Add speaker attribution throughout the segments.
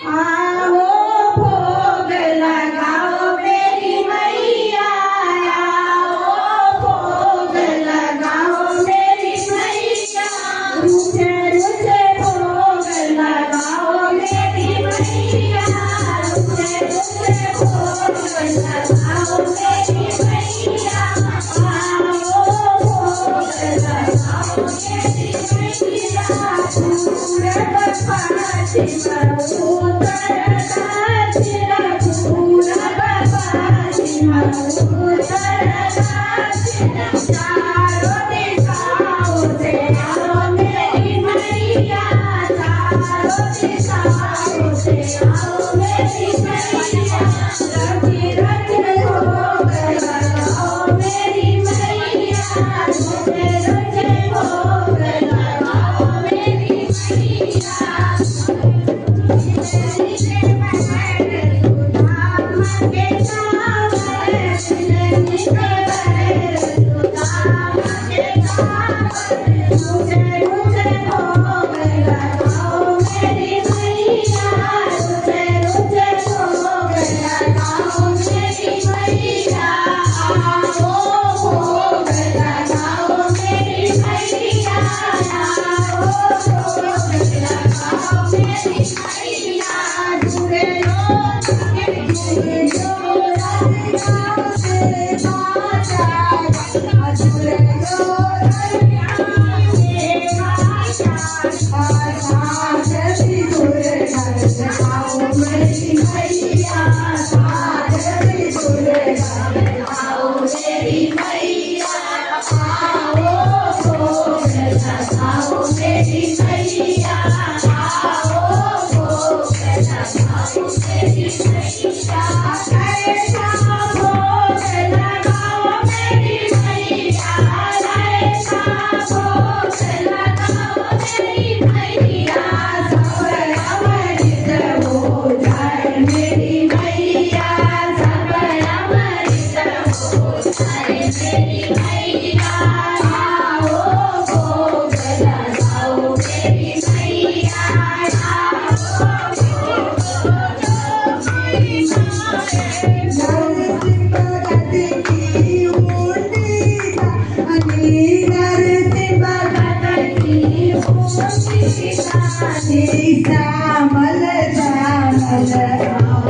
Speaker 1: आओ भोग लगाओ मेरी मैया, आओ भोग लगाओ मेरी मैया, रुझे रुझे भोग लगाओ मेरी मैया, रुझे रुझे भोग लगाओ मेरी मैया, आओ भोग लगाओ मेरी मैया, दूर बपासी श्यामल श्यामल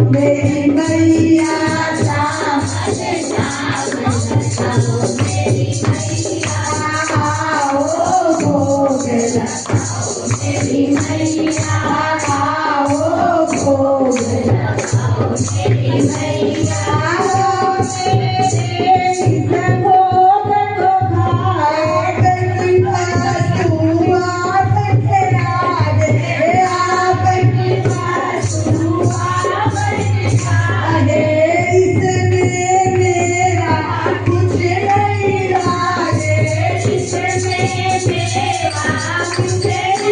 Speaker 1: मेरी मैया, श्यामल श्यामल मेरी मैया, आओ भोग लगाओ मेरी मैया, आओ भोग लगाओ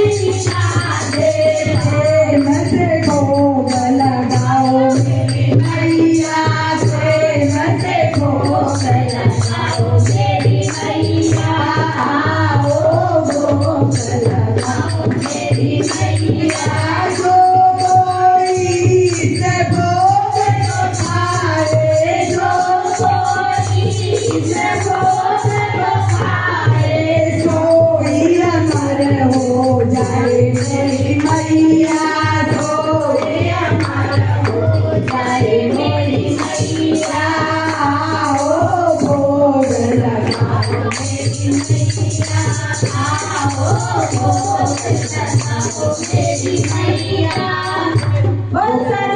Speaker 1: मेरी मैया, Oh,